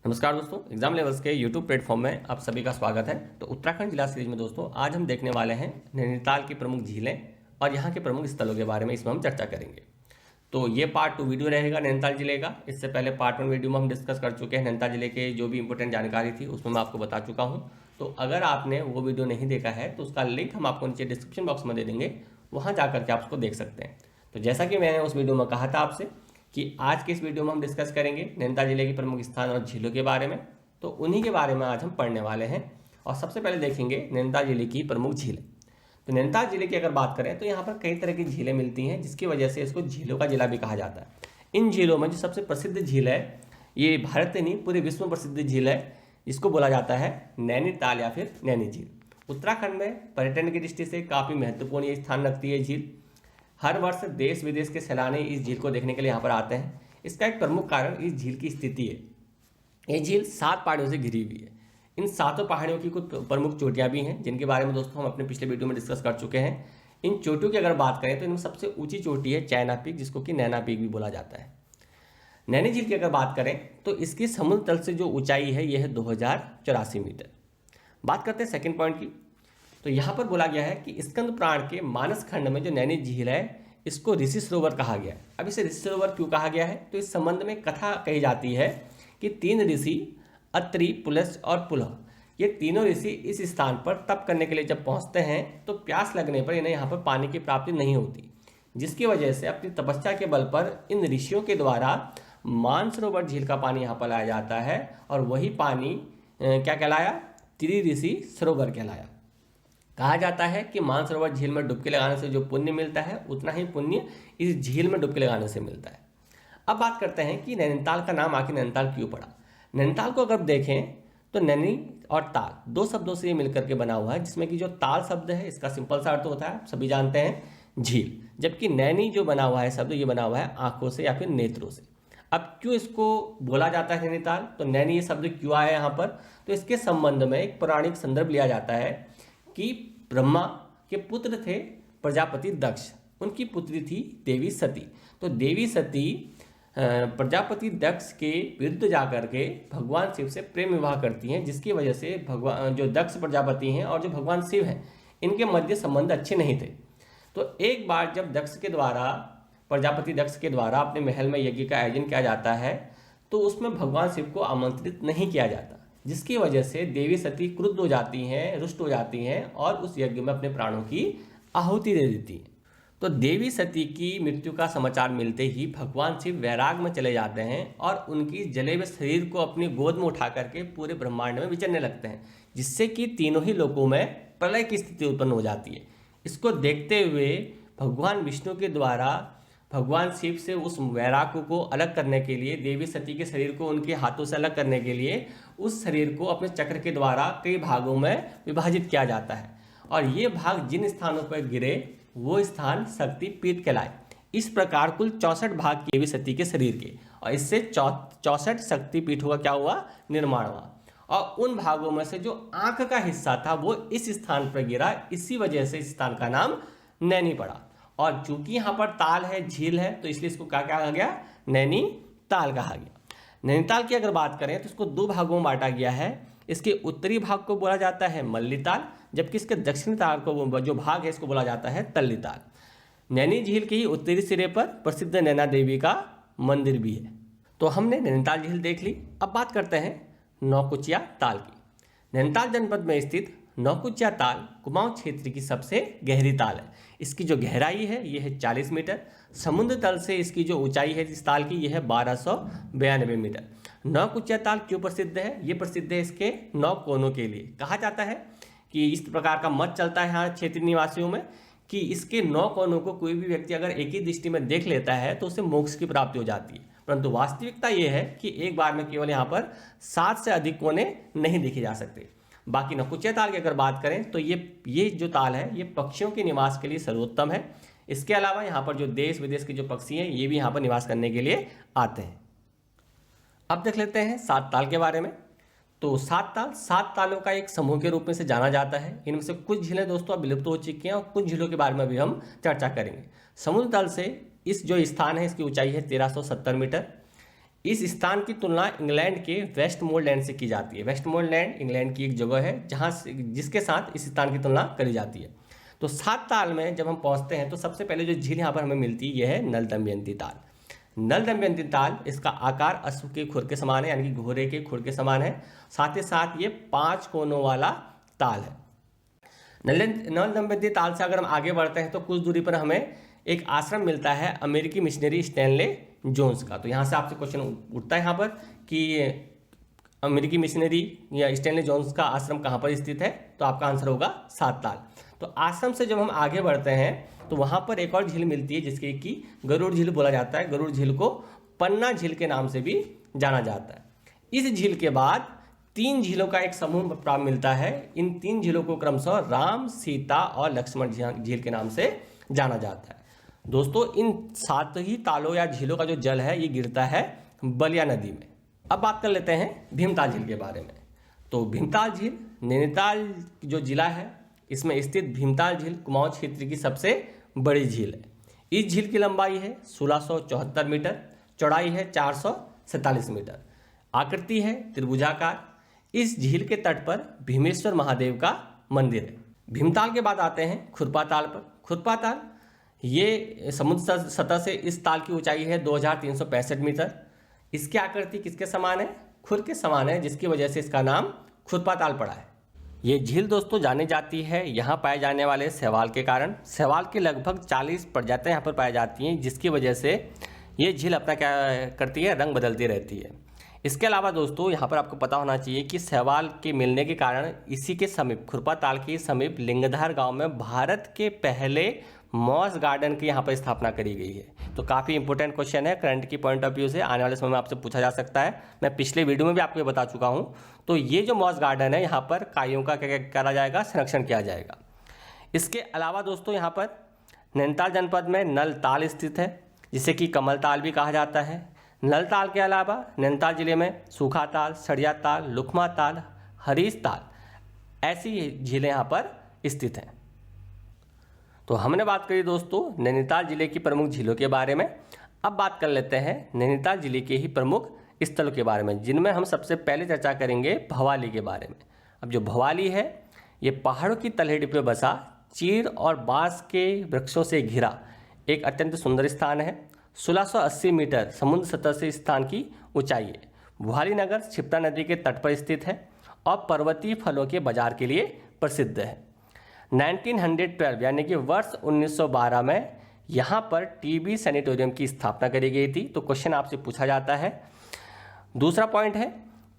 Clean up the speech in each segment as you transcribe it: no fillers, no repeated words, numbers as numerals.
नमस्कार दोस्तों, exam levels के यूट्यूब प्लेटफॉर्म में आप सभी का स्वागत है। तो उत्तराखंड जिला सीरीज में दोस्तों आज हम देखने वाले हैं नैनीताल की प्रमुख झीलें और यहाँ के प्रमुख स्थलों के बारे में इसमें हम चर्चा करेंगे। तो ये पार्ट 2 वीडियो रहेगा नैनीताल जिले का। इससे पहले पार्ट 1 वीडियो में हम डिस्कस कर चुके हैं नैनीताल जिले के जो भी इंपॉर्टेंट जानकारी थी उसमें मैं आपको बता चुका हूँ। तो अगर आपने वो वीडियो नहीं देखा है तो उसका लिंक हम आपको नीचे डिस्क्रिप्शन बॉक्स में दे देंगे, वहाँ जा करके आप उसको देख सकते हैं। तो जैसा कि मैंने उस वीडियो में कहा था आपसे कि आज के इस वीडियो में हम डिस्कस करेंगे नैनीताल जिले के प्रमुख स्थान और झीलों के बारे में। तो उन्हीं के बारे में आज हम पढ़ने वाले हैं और सबसे पहले देखेंगे नैनीताल जिले की प्रमुख झीलें। तो नैनीताल जिले की अगर बात करें तो यहाँ पर कई तरह की झीलें मिलती हैं, जिसकी वजह से इसको झीलों का जिला भी कहा जाता है। इन झीलों में जो सबसे प्रसिद्ध झील है, ये भारत में नहीं पूरे विश्व में प्रसिद्ध झील है, जिसको बोला जाता है नैनीताल या फिर नैनी झील। उत्तराखंड में पर्यटन की दृष्टि से काफ़ी महत्वपूर्ण ये स्थान रखती है झील। हर वर्ष देश विदेश के सैलानी इस झील को देखने के लिए यहाँ पर आते हैं। इसका एक प्रमुख कारण इस झील की स्थिति है। ये झील 7 पहाड़ियों से घिरी हुई है। इन 7 पहाड़ियों की कुछ प्रमुख चोटियाँ भी हैं, जिनके बारे में दोस्तों हम अपने पिछले वीडियो में डिस्कस कर चुके हैं। इन चोटियों की अगर बात करें तो इनमें सबसे ऊंची चोटी है चाइना पीक, जिसको कि नैना पीक भी बोला जाता है। नैनी झील की अगर बात करें तो इसकी समुद्र तल से जो ऊंचाई है यह है 2084 मीटर। बात करते हैं सेकेंड पॉइंट की। तो यहाँ पर बोला गया है कि स्कंद पुराण के मानस खंड में जो नैनी झील है इसको ऋषि सरोवर कहा गया है। अब इसे ऋषि सरोवर क्यों कहा गया है, तो इस संबंध में कथा कही जाती है कि 3 ऋषि अत्रि, पुलस्त्य और पुलह, ये तीनों ऋषि इस स्थान पर तप करने के लिए जब पहुंचते हैं तो प्यास लगने पर इन्हें यहाँ पर पानी की प्राप्ति नहीं होती, जिसकी वजह से अपनी तपस्या के बल पर इन ऋषियों के द्वारा मानसरोवर झील का पानी यहाँ पर लाया जाता है और वही पानी क्या कहलाया, त्रिऋषि सरोवर कहलाया। कहा जाता है कि मानसरोवर झील में डुबकी लगाने से जो पुण्य मिलता है उतना ही पुण्य इस झील में डुबकी लगाने से मिलता है। अब बात करते हैं कि नैनीताल का नाम आखिर नैनीताल क्यों पड़ा। नैनीताल को अगर देखें तो नैनी और ताल 2 शब्दों से ये मिलकर के बना हुआ है, जिसमें कि जो ताल शब्द है इसका सिंपल सा अर्थ होता है, सभी जानते हैं, झील, जबकि नैनी जो बना हुआ है शब्द ये बना हुआ है आंखों से या फिर नेत्रों से। अब क्यों इसको बोला जाता है नैनीताल, तो नैनी ये शब्द क्यों आया यहाँ पर, तो इसके संबंध में एक पौराणिक संदर्भ लिया जाता है कि ब्रह्मा के पुत्र थे प्रजापति दक्ष, उनकी पुत्री थी देवी सती। तो देवी सती प्रजापति दक्ष के विरुद्ध जाकर के भगवान शिव से प्रेम विवाह करती हैं, जिसकी वजह से भगवान जो दक्ष प्रजापति हैं और जो भगवान शिव हैं इनके मध्य संबंध अच्छे नहीं थे। तो एक बार जब प्रजापति दक्ष के द्वारा अपने महल में यज्ञ का आयोजन किया जाता है तो उसमें भगवान शिव को आमंत्रित नहीं किया जाता, जिसकी वजह से देवी सती क्रुद्ध हो जाती हैं, रुष्ट हो जाती हैं और उस यज्ञ में अपने प्राणों की आहुति दे देती हैं। तो देवी सती की मृत्यु का समाचार मिलते ही भगवान शिव वैराग में चले जाते हैं और उनकी जले हुए शरीर को अपनी गोद में उठा करके पूरे ब्रह्मांड में विचरने लगते हैं, जिससे कि तीनों ही लोकों में प्रलय की स्थिति उत्पन्न हो जाती है। इसको देखते हुए भगवान विष्णु के द्वारा भगवान शिव से उस वैराग्य को अलग करने के लिए, देवी सती के शरीर को उनके हाथों से अलग करने के लिए उस शरीर को अपने चक्र के द्वारा कई भागों में विभाजित किया जाता है और ये भाग जिन स्थानों पर गिरे वो स्थान शक्ति पीठ कहलाए। इस प्रकार कुल 64 भाग किए देवी सती के शरीर के और इससे 64 शक्ति पीठों का क्या हुआ, निर्माण हुआ। और उन भागों में से जो आंख का हिस्सा था वो इस स्थान पर गिरा, इसी वजह से इस स्थान का नाम नैनी पड़ा। और चूंकि यहाँ पर ताल है, झील है, तो इसलिए इसको क्या कहा गया, नैनीताल कहा गया। नैनीताल की अगर बात करें तो इसको 2 भागों में बांटा गया है। इसके उत्तरी भाग को बोला जाता है मल्लीताल, जबकि इसके दक्षिणी ताल को जो भाग है इसको बोला जाता है तल्लीताल। नैनी झील के ही उत्तरी सिरे पर प्रसिद्ध नैना देवी का मंदिर भी है। तो हमने नैनीताल झील देख ली। अब बात करते हैं नौकुचिया ताल की। नैनीताल जनपद में स्थित नौकुचिया ताल कुमाऊं क्षेत्र की सबसे गहरी ताल है। इसकी जो गहराई है यह है 40 मीटर। समुद्र तल से इसकी जो ऊंचाई है इस ताल की यह है 1292 मीटर। नौकुचिया ताल क्यों प्रसिद्ध है, ये प्रसिद्ध है इसके 9 कोनों के लिए। कहा जाता है कि इस प्रकार का मत चलता है यहाँ क्षेत्रीय निवासियों में कि इसके 9 कोनों को कोई भी व्यक्ति अगर एक ही दृष्टि में देख लेता है तो उसे मोक्ष की प्राप्ति हो जाती है, परंतु वास्तविकता यह है कि एक बार में केवल यहाँ पर 7 से अधिक कोने नहीं देखे जा सकते। बाकी नौकुचिया ताल की अगर बात करें तो ये जो ताल है ये पक्षियों के निवास के लिए सर्वोत्तम है। इसके अलावा यहाँ पर जो देश विदेश के जो पक्षी हैं ये भी यहाँ पर निवास करने के लिए आते हैं। अब देख लेते हैं 7 ताल के बारे में। तो 7 तालों का एक समूह के रूप में से जाना जाता है। इनमें से कुछ झीलें दोस्तों अब विलुप्त हो चुकी हैं और कुछ झीलों के बारे में भी हम चर्चा करेंगे। समुद्र तल से इस जो स्थान है इसकी ऊंचाई है 1370 मीटर। इस स्थान की तुलना इंग्लैंड के वेस्टमोरलैंड से की जाती है। वेस्टमोरलैंड इंग्लैंड की एक जगह है जहाँ जिसके साथ इस स्थान की तुलना करी जाती है। तो 7 ताल में जब हम पहुँचते हैं तो सबसे पहले जो झील यहाँ पर हमें मिलती है यह है नल दमयंती ताल। नल दमयंती ताल, इसका आकार अश्व के खुर के समान है, यानी कि घोड़े के खुर के समान है। साथ ही साथ ये 5 कोनों वाला ताल है। नल दमयंती ताल से अगर हम आगे बढ़ते हैं तो कुछ दूरी पर हमें एक आश्रम मिलता है अमेरिकी मिशनरी स्टैनले जोन्स का। तो यहाँ से आपसे क्वेश्चन उठता है यहाँ पर कि अमेरिकी मिशनरी या स्टैनले जोन्स का आश्रम कहाँ पर स्थित है, तो आपका आंसर होगा 7 ताल। तो आश्रम से जब हम आगे बढ़ते हैं तो वहाँ पर एक और झील मिलती है जिसके कि गरुड़ झील बोला जाता है। गरुड़ झील को पन्ना झील के नाम से भी जाना जाता है। इस झील के बाद 3 झीलों का एक समूह प्राप्त मिलता है। इन 3 झीलों को क्रमशः राम, सीता और लक्ष्मण झील के नाम से जाना जाता है। दोस्तों, इन 7 ही तालों या झीलों का जो जल है ये गिरता है बलिया नदी में। अब बात कर लेते हैं भीमताल झील के बारे में। तो भीमताल झील नैनीताल जो जिला है इसमें स्थित भीमताल झील कुमाऊं क्षेत्र की सबसे बड़ी झील है। इस झील की लंबाई है 1674 मीटर, चौड़ाई है 447 मीटर, आकृति है त्रिभुजाकार। इस झील के तट पर भीमेश्वर महादेव का मंदिर है। भीमताल के बाद आते हैं खुरपा ताल पर। खुरपा ताल ये समुद्र सतह से इस ताल की ऊंचाई है 2365 मीटर। इसकी आकृति किसके समान है? खुर के समान है, जिसकी वजह से इसका नाम खुरपा ताल पड़ा है। ये झील दोस्तों जानी जाती है यहाँ पाए जाने वाले शैवाल के कारण। शैवाल की लगभग 40 प्रजातियाँ यहाँ पर पाई जाती हैं, जिसकी वजह से ये झील अपना क्या करती है, रंग बदलती रहती है। इसके अलावा दोस्तों यहाँ पर आपको पता होना चाहिए कि शैवाल के मिलने के कारण इसी के समीप खुरपा ताल के समीप लिंगधार गांव में भारत के पहले मॉस गार्डन की यहाँ पर स्थापना करी गई है। तो काफ़ी इंपॉर्टेंट क्वेश्चन है, करंट की पॉइंट ऑफ व्यू से आने वाले समय में आपसे पूछा जा सकता है। मैं पिछले वीडियो में भी आपको ये बता चुका हूँ। तो ये जो मॉस गार्डन है यहाँ पर काइयों का क्या करा जाएगा, संरक्षण किया जाएगा। इसके अलावा दोस्तों यहाँ पर नैनीताल जनपद में नल ताल स्थित है, जिसे कि कमल ताल भी कहा जाता है। नल ताल के अलावा नैनीताल जिले में सूखा ताल, सड़िया ताल, लुखमा ताल, हरीश ताल ऐसी झीलें यहाँ पर स्थित हैं। तो हमने बात करी दोस्तों नैनीताल जिले की प्रमुख झीलों के बारे में। अब बात कर लेते हैं नैनीताल जिले के ही प्रमुख स्थलों के बारे में, जिनमें हम सबसे पहले चर्चा करेंगे भवाली के बारे में। अब जो भवाली है ये पहाड़ों की तलहटी पर बसा चीड़ और बांस के वृक्षों से घिरा एक अत्यंत सुंदर स्थान है। 1680 मीटर समुद्र सतह से स्थान की ऊंचाई है। भवाली नगर क्षिप्रा नदी के तट पर स्थित है और पर्वतीय फलों के बाजार के लिए प्रसिद्ध है। 1912 यानी कि वर्ष 1912 में यहाँ पर टीबी सैनिटोरियम की स्थापना करी गई थी। तो क्वेश्चन आपसे पूछा जाता है। दूसरा पॉइंट है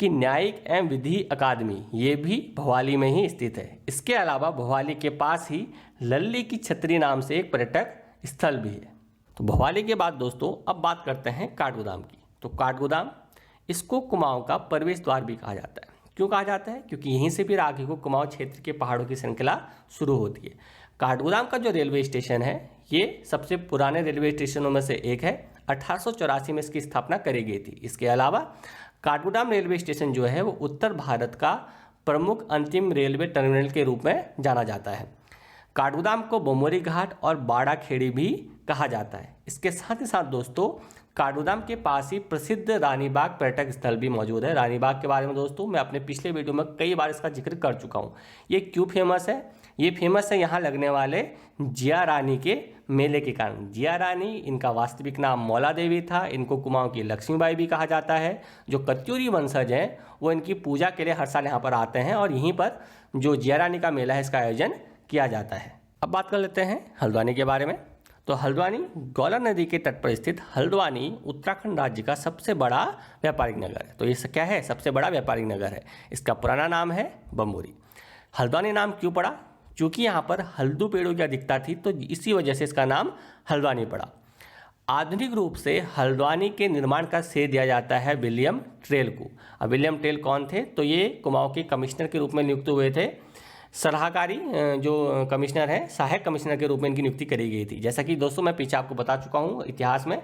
कि न्यायिक एवं विधि अकादमी ये भी भवाली में ही स्थित है। इसके अलावा भवाली के पास ही लल्ली की छतरी नाम से एक पर्यटक स्थल भी है। तो भवाली के बाद दोस्तों अब बात करते हैं काठगोदाम की। तो काठगोदाम इसको कुमाऊं का प्रवेश द्वार भी कहा जाता है। क्यों कहा जाता है? क्योंकि यहीं से फिर आगे को कुमाऊं क्षेत्र के पहाड़ों की श्रृंखला शुरू होती है। काठगोदाम का जो रेलवे स्टेशन है ये सबसे पुराने रेलवे स्टेशनों में से एक है। 1884 में इसकी स्थापना करी गई थी। इसके अलावा काठगोदाम रेलवे स्टेशन जो है वो उत्तर भारत का प्रमुख अंतिम रेलवे टर्मिनल के रूप में जाना जाता है। काठगोदाम को बोमोरी घाट और बाड़ा खेड़ी भी कहा जाता है। इसके साथ ही साथ दोस्तों काठगोदाम के पास ही प्रसिद्ध रानी बाग पर्यटक स्थल भी मौजूद है। रानी बाग के बारे में दोस्तों मैं अपने पिछले वीडियो में कई बार इसका जिक्र कर चुका हूँ। ये क्यों फेमस है? ये फेमस है यहाँ लगने वाले जिया रानी के मेले के कारण। जिया रानी इनका वास्तविक नाम मौला देवी था। इनको कुमाऊं की लक्ष्मीबाई भी कहा जाता है। जो कत्यूरी वंशज हैं वो इनकी पूजा के लिए हर साल यहाँ पर आते हैं और यहीं पर जो जिया रानी का मेला है इसका आयोजन किया जाता है। अब बात कर लेते हैं हल्द्वानी के बारे में। तो हल्द्वानी गौला नदी के तट पर स्थित हल्द्वानी उत्तराखंड राज्य का सबसे बड़ा व्यापारिक नगर है। तो ये क्या है? सबसे बड़ा व्यापारिक नगर है। इसका पुराना नाम है बम्बोरी। हल्द्वानी नाम क्यों पड़ा? क्योंकि यहाँ पर हल्दू पेड़ों की अधिकता थी, तो इसी वजह से इसका नाम हल्द्वानी पड़ा। आधुनिक रूप से हल्द्वानी के निर्माण का श्रेय दिया जाता है विलियम ट्रेल को। अब विलियम ट्रेल कौन थे? तो ये कुमाऊं के कमिश्नर के रूप में नियुक्त हुए थे। सलाहकारी जो कमिश्नर हैं, सहायक कमिश्नर के रूप में इनकी नियुक्ति करी गई थी। जैसा कि दोस्तों मैं पीछे आपको बता चुका हूँ इतिहास में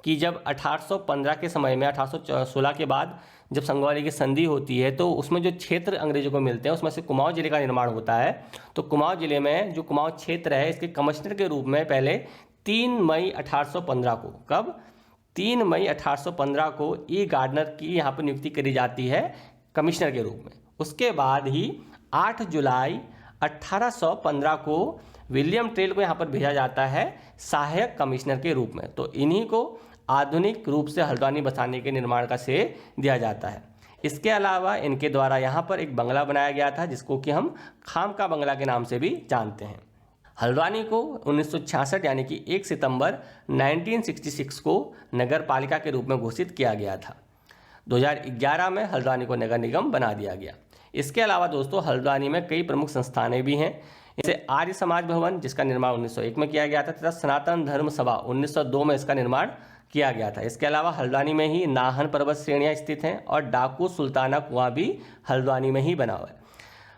कि जब 1815 के समय में 1816 के बाद जब संगवारी की संधि होती है तो उसमें जो क्षेत्र अंग्रेजों को मिलते हैं उसमें से कुमाऊं जिले का निर्माण होता है। तो कुमाऊं जिले में जो कुमाऊं क्षेत्र है इसके कमिश्नर के रूप में पहले 3 मई 1815 को, कब 3 मई 1815 को ई गार्डनर की यहाँ पर नियुक्ति करी जाती है कमिश्नर के रूप में। उसके बाद ही 8 जुलाई 1815 को विलियम ट्रेल को यहाँ पर भेजा जाता है सहायक कमिश्नर के रूप में। तो इन्हीं को आधुनिक रूप से हल्द्वानी बसाने के निर्माण का श्रेय दिया जाता है। इसके अलावा इनके द्वारा यहाँ पर एक बंगला बनाया गया था जिसको कि हम खामका बंगला के नाम से भी जानते हैं। हल्द्वानी को 1966 यानी कि 1 सितंबर 1966 को नगर पालिका के रूप में घोषित किया गया था। 2011 में हल्द्वानी को नगर निगम बना दिया गया। इसके अलावा दोस्तों हल्द्वानी में कई प्रमुख संस्थानें भी हैं। जैसे आर्य समाज भवन जिसका निर्माण 1901 में किया गया था तथा सनातन धर्म सभा 1902 में इसका निर्माण किया गया था। इसके अलावा हल्द्वानी में ही नाहन पर्वत श्रेणियाँ स्थित हैं और डाकू सुल्ताना कुआं भी हल्द्वानी में ही बना हुआ है।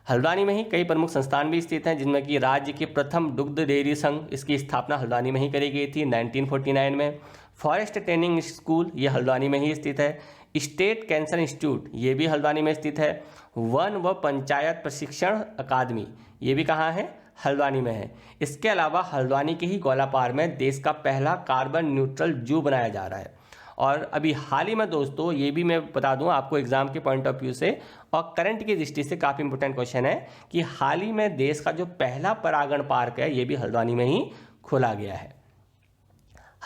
हल्द्वानी में ही कई प्रमुख संस्थान भी स्थित हैं जिनमें कि राज्य के प्रथम दुग्ध डेयरी संघ, इसकी स्थापना हल्द्वानी में ही करी गई थी 1949 में। फॉरेस्ट ट्रेनिंग स्कूल ये हल्द्वानी में ही स्थित है। स्टेट कैंसर इंस्टीट्यूट ये भी हल्द्वानी में स्थित है। वन व पंचायत प्रशिक्षण अकादमी ये भी कहाँ है? हल्द्वानी में है। इसके अलावा हल्द्वानी के ही गौलापार में देश का पहला कार्बन न्यूट्रल जू बनाया जा रहा है। और अभी हाल ही में दोस्तों ये भी मैं बता दूं आपको एग्जाम के पॉइंट ऑफ व्यू से और करंट की दृष्टि से काफ़ी इंपॉर्टेंट क्वेश्चन है कि हाल ही में देश का जो पहला परागण पार्क है ये भी हल्द्वानी में ही खोला गया है।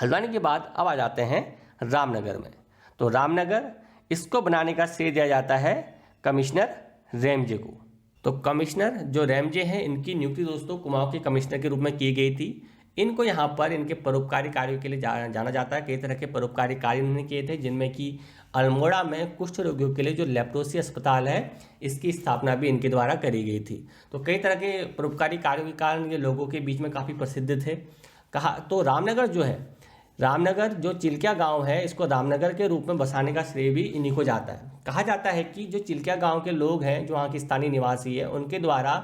हल्द्वानी के बाद अब आ जाते हैं रामनगर में। तो रामनगर इसको बनाने का श्रेय दिया जाता है कमिश्नर रेमजे को। तो कमिश्नर जो रेमजे हैं इनकी नियुक्ति दोस्तों कुमाऊं के कमिश्नर के रूप में की गई थी। इनको यहाँ पर इनके परोपकारी कार्यों के लिए जाना जाता है। कई तरह के परोपकारी कार्य इन्होंने किए थे जिनमें कि अल्मोड़ा में कुष्ठ रोगियों के लिए जो लेप्रोसी अस्पताल है इसकी स्थापना भी इनके द्वारा करी गई थी। तो कई तरह के परोपकारी कार्यों के कारण ये लोगों के बीच में काफ़ी प्रसिद्ध थे। कहा तो रामनगर जो है, रामनगर जो चिल्किया गांव है इसको रामनगर के रूप में बसाने का श्रेय भी इन्हीं को जाता है। कहा जाता है कि जो चिल्किया गांव के लोग हैं जो वहाँ के स्थानीय निवासी है उनके द्वारा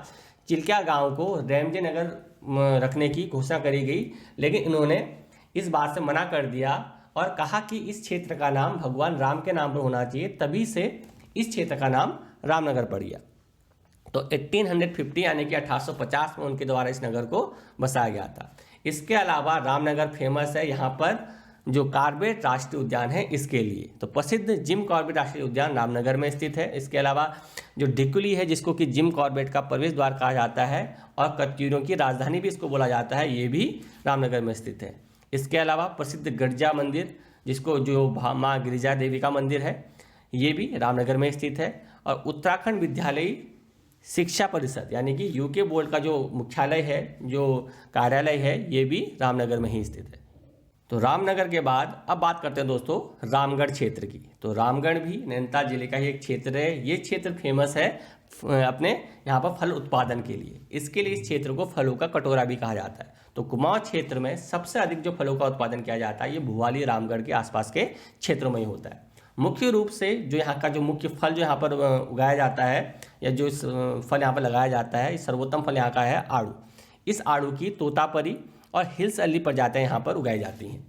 चिल्किया गांव को रेमजे नगर रखने की घोषणा करी गई, लेकिन इन्होंने इस बात से मना कर दिया और कहा कि इस क्षेत्र का नाम भगवान राम के नाम पर होना चाहिए, तभी से इस क्षेत्र का नाम रामनगर पड़ गया। तो 1850 यानी कि 1850 में उनके द्वारा इस नगर को बसाया गया था। इसके अलावा रामनगर फेमस है यहाँ पर जो कॉर्बेट राष्ट्रीय उद्यान है इसके लिए। तो प्रसिद्ध जिम कॉर्बेट राष्ट्रीय उद्यान रामनगर में स्थित है। इसके अलावा जो ढिकुली है जिसको कि जिम कॉर्बेट का प्रवेश द्वार कहा जाता है और कत्यूरों की राजधानी भी इसको बोला जाता है, ये भी रामनगर में स्थित है। इसके अलावा प्रसिद्ध गिरजा मंदिर जिसको जो माँ गिरिजा देवी का मंदिर है ये भी रामनगर में स्थित है। और उत्तराखंड विद्यालय शिक्षा परिषद यानी कि यूके बोर्ड का जो मुख्यालय है, जो कार्यालय है, ये भी रामनगर में ही स्थित है। तो रामनगर के बाद अब बात करते हैं दोस्तों रामगढ़ क्षेत्र की। तो रामगढ़ भी नैनीताल जिले का ही एक क्षेत्र है। ये क्षेत्र फेमस है अपने यहाँ पर फल उत्पादन के लिए। इसके लिए इस क्षेत्र को फलों का कटोरा भी कहा जाता है। तो कुमाऊं क्षेत्र में सबसे अधिक जो फलों का उत्पादन किया जाता है ये भुवाली रामगढ़ के आसपास के क्षेत्रों में ही होता है। मुख्य रूप से जो यहाँ का जो मुख्य फल जो यहाँ पर उगाया जाता है या जो इस फल यहाँ पर लगाया जाता है, इस सर्वोत्तम फल यहाँ का है आड़ू। इस आड़ू की तोतापरी और हिल्स अली प्रजातियाँ यहाँ पर उगाई जाती हैं।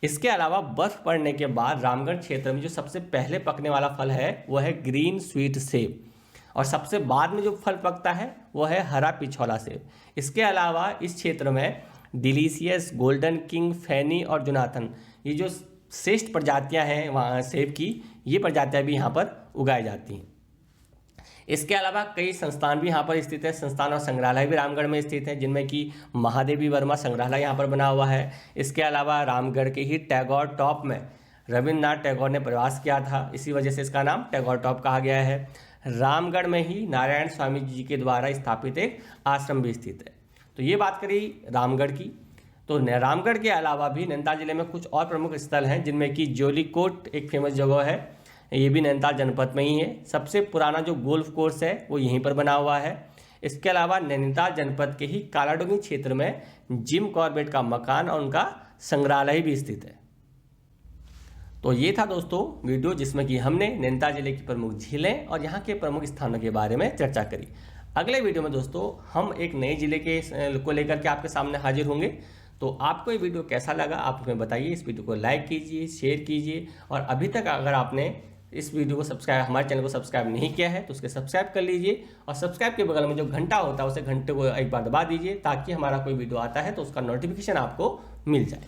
इसके अलावा बर्फ़ पड़ने के बाद रामगढ़ क्षेत्र में जो सबसे पहले पकने वाला फल है वो है ग्रीन स्वीट सेब और सबसे बाद में जो फल पकता है वो है हरा पिछौला सेब। इसके अलावा इस क्षेत्र में डिलीशियस, गोल्डन किंग, फैनी और जोनाथन ये जो श्रेष्ठ प्रजातियां हैं वहाँ सेब की, ये प्रजातियां भी यहाँ पर उगाई जाती हैं। इसके अलावा कई संस्थान भी यहाँ पर स्थित है। संस्थान और संग्रहालय भी रामगढ़ में स्थित है जिनमें कि महादेवी वर्मा संग्रहालय यहाँ पर बना हुआ है। इसके अलावा रामगढ़ के ही टैगोर टॉप में रविन्द्रनाथ टैगोर ने प्रवास किया था, इसी वजह से इसका नाम टैगोर टॉप कहा गया है। रामगढ़ में ही नारायण स्वामी जी के द्वारा स्थापित एक आश्रम भी स्थित है। तो ये बात करी रामगढ़ की। तो रामगढ़ के अलावा भी नैनीताल जिले में कुछ और प्रमुख स्थल हैं जिनमें कि जोलीकोट एक फेमस जगह है, ये भी नैनीताल जनपद में ही है। सबसे पुराना जो गोल्फ कोर्स है वो यहीं पर बना हुआ है। इसके अलावा नैनीताल जनपद के ही कालाडोंगी क्षेत्र में जिम कॉर्बेट का मकान और उनका संग्रहालय भी स्थित है। तो ये था दोस्तों वीडियो जिसमें कि हमने नैनीताल जिले की प्रमुख झीलें और यहाँ के प्रमुख स्थानों के बारे में चर्चा करी। अगले वीडियो में दोस्तों हम एक नए जिले के को लेकर के आपके सामने हाजिर होंगे। तो आपको ये वीडियो कैसा लगा आप हमें बताइए। इस वीडियो को लाइक कीजिए, शेयर कीजिए और अभी तक अगर आपने इस वीडियो को हमारे चैनल को सब्सक्राइब नहीं किया है तो उसके सब्सक्राइब कर लीजिए और सब्सक्राइब के बगल में जो घंटा होता है उसे घंटे को एक बार दबा दीजिए ताकि हमारा कोई वीडियो आता है तो उसका नोटिफिकेशन आपको मिल जाए।